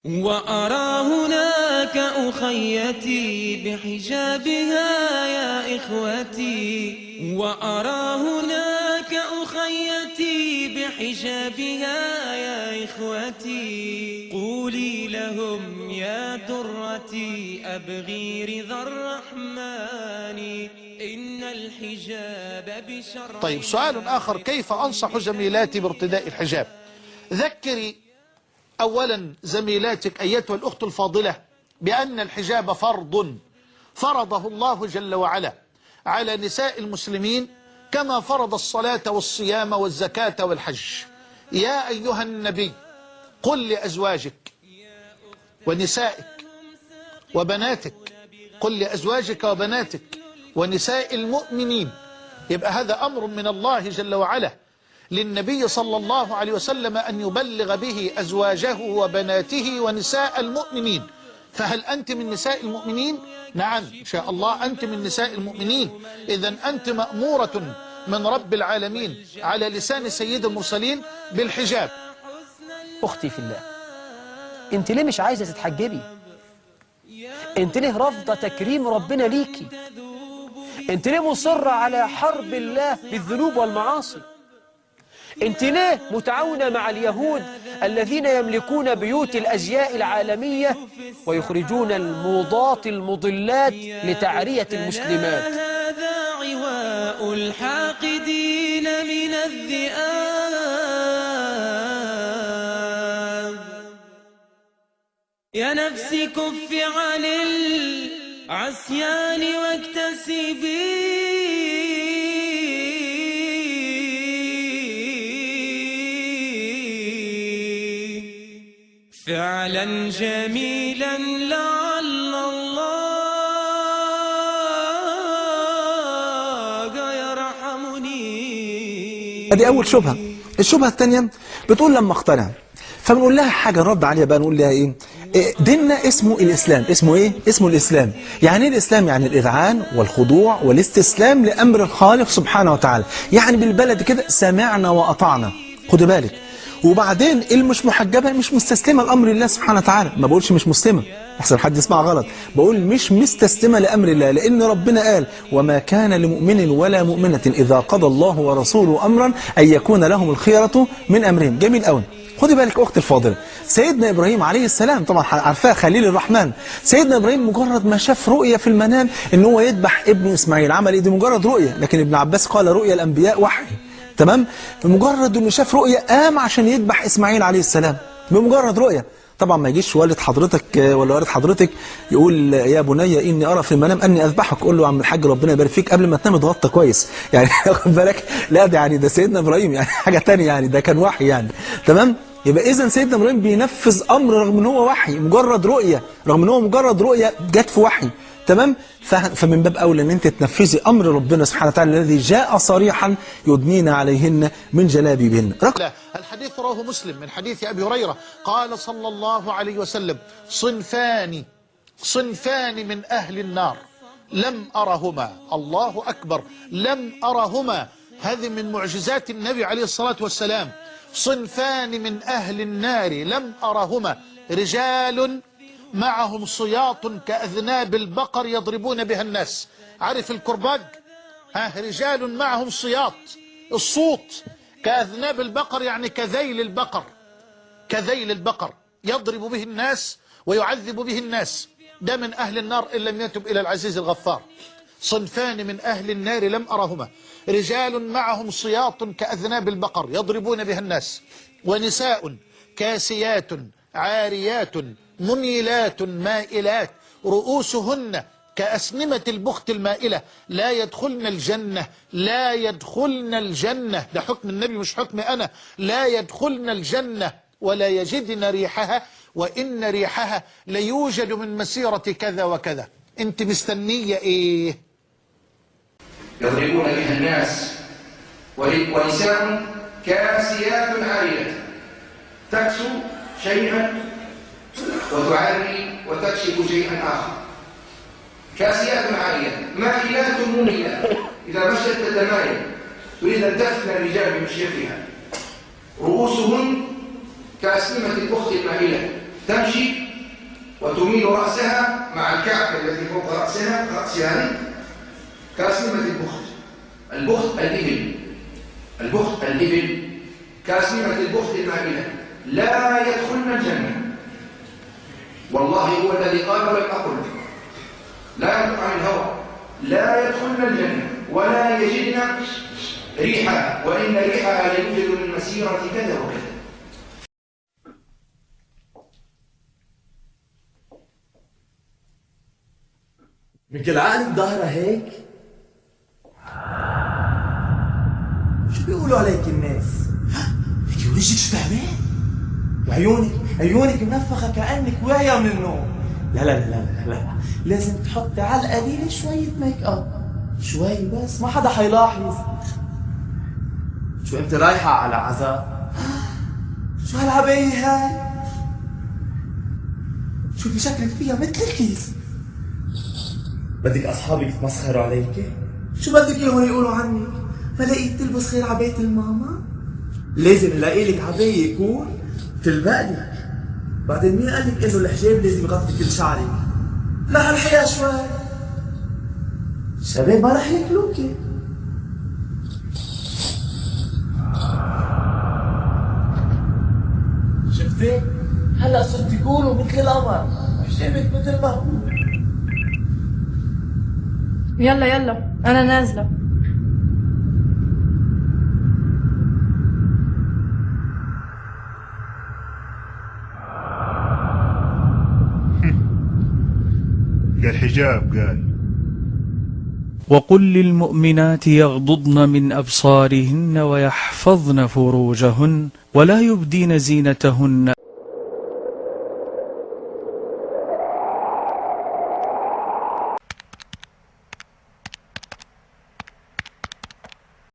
وأرى هناك أخيتي بحجابها يا إخوتي، وأرى هناك أخيتي بحجابها يا إخوتي، قولي لهم يا درتي أبغي رضا الرحمن إن الحجاب بشرع. طيب، سؤال آخر: كيف أنصح زميلاتي بارتداء الحجاب؟ ذكري أولا زميلاتك أيتها الأخت الفاضلة بأن الحجاب فرض فرضه الله جل وعلا على نساء المسلمين، كما فرض الصلاة والصيام والزكاة والحج. يا أيها النبي قل لأزواجك ونسائك وبناتك، قل لأزواجك وبناتك ونساء المؤمنين. يبقى هذا أمر من الله جل وعلا للنبي صلى الله عليه وسلم أن يبلغ به أزواجه وبناته ونساء المؤمنين. فهل أنت من نساء المؤمنين؟ نعم إن شاء الله أنت من نساء المؤمنين. إذن أنت مأمورة من رب العالمين على لسان سيد المرسلين بالحجاب. أختي في الله، أنت ليه مش عايزة تتحجبي؟ أنت ليه رافضة تكريم ربنا ليكي؟ أنت ليه مصرة على حرب الله بالذنوب والمعاصي؟ أنت ليه متعاونة مع اليهود الذين يملكون بيوت الأزياء العالمية ويخرجون الموضات المضلات لتعرية المسلمات؟ هذا عواء الحاقدين من الذئاب. يا نفس كف عن العصيان واكتسبي فعلا جميلا لعل الله يرحمني. ادي اول شبهه. الشبهه الثانيه بتقول لما اقتنع، فبنقول لها حاجه نرد عليها بقى، نقول لها ايه؟ ديننا اسمه الاسلام. اسمه ايه؟ اسمه الاسلام. يعني ايه الاسلام؟ يعني الاذعان والخضوع والاستسلام لامر الخالق سبحانه وتعالى. يعني بالبلد كده سمعنا واطعنا. خد بالك. وبعدين اللي مش محجبه مش مستسلمه لامر الله سبحانه وتعالى. ما بقولش مش مسلمه، احسن حد يسمع غلط. بقول مش مستسلمه لامر الله، لان ربنا قال: وما كان لمؤمن ولا مؤمنه اذا قضى الله ورسوله امرا ان يكون لهم الخيره من امرهم. جميل قوي. خدي بالك اختي الفاضله، سيدنا ابراهيم عليه السلام طبعا عارفاه خليل الرحمن. سيدنا ابراهيم مجرد ما شاف رؤيه في المنام ان هو يذبح ابنه اسماعيل، عمل ايه؟ دي مجرد رؤيه، لكن ابن عباس قال رؤيا الانبياء وحي. تمام؟ بمجرد انه شاف رؤيه قام عشان يذبح اسماعيل عليه السلام، بمجرد رؤيه. طبعا ما يجيش والد حضرتك ولا والد حضرتك يقول: يا بني اني ارى في المنام اني اذبحك. قول له: يا عم الحاج ربنا يبارك فيك، قبل ما تنام اتغطى كويس يعني. خد بالك. لا ده يعني ده سيدنا ابراهيم يعني حاجه ثانيه، يعني ده كان وحي يعني. تمام؟ يبقى اذا سيدنا ابراهيم بينفذ امر رغم ان هو وحي، مجرد رؤيه، رغم ان هو مجرد رؤيه جت في وحي. تمام؟ فمن باب اولى ان انت تنفذي امر ربنا سبحانه وتعالى الذي جاء صريحا: يدنين عليهن من جلابيبهن. الحديث رواه مسلم من حديث ابي هريره قال صلى الله عليه وسلم: صنفان من اهل النار لم ارهما. الله اكبر، لم ارهما. هذه من معجزات النبي عليه الصلاه والسلام. صنفان من اهل النار لم ارهما: رجال معهم صياط كأذناب البقر يضربون بها الناس. عارف الكرباج؟ رجال معهم صياط، الصوت كأذناب البقر، يعني كذيل البقر، كذيل البقر يضرب به الناس ويعذب به الناس. ده من أهل النار إن لم يتب إلى العزيز الغفار. صنفان من أهل النار لم أرهما: رجال معهم صياط كأذناب البقر يضربون بها الناس، ونساء كاسيات عاريات مميلات مائلات رؤوسهن كأسنمة البخت المائلة لا يدخلن الجنة. لا يدخلن الجنة، ده حكم النبي مش حكم أنا. لا يدخلن الجنة ولا يجدن ريحها، وإن ريحها ليوجد من مسيرة كذا وكذا. أنت مستنية إيه؟ يضربون بها الناس، ونساء كاسيات عاريات تكسو شيئا وتعري وتكشف شيئا آخر. كاسيات عاريات مائلات مميلات، إذا مشت تتمايل، تريد أن تفنى الرجال بمشيتها. رؤوسهن كأسنمة البخت المائلة، تمشي وتميل رأسها مع الكعكة التي فوق رأسها كاسمة البخت. البخت الإبل، البخت الإبل كاسمة البخت المائلة لا يدخلن الجنة. والله هو الذي قال ولم أقل، لا ينطق عن الهوى، لا يدخلن الجنة ولا يجدن ريحها، وإن ريحها ليوجد من مسيرة كذا وكذا. مثل عقلك ظاهرة هيك؟ شو بيقولوا عليك الناس؟ هيك وجهك شو تعبان؟ وعيونك منفخة كأنك واعية من النوم. لا لا لا لا لا لا، لازم تحطي على القليل شوية ميك اب، شوي بس، ما حدا حيلاحظ. شو انت رايحة على عزاء؟ شو هالعباية هاي؟ شوفي شكلك فيها مثل الكيس. بدك أصحابك يتمسخروا عليك؟ شو بدك إياهم يقولوا عنك؟ ما لقيت تلبس غير عباية الماما؟ لازم نلاقي لك عباية يكون تلبقلك. بعدين مين قال لك إنه الحجاب لازم يغطي كل شعرك؟ لا هالحياة شوي. الشباب ما رح ياكلوكي. شفتي؟ هلا صرت تقولوا مثل القمر، حجابك مثل ما هو. يلا يلا أنا نازلة. قال حجاب قال. وقل للمؤمنات يغضضن من أبصارهن ويحفظن فروجهن ولا يبدين زينتهن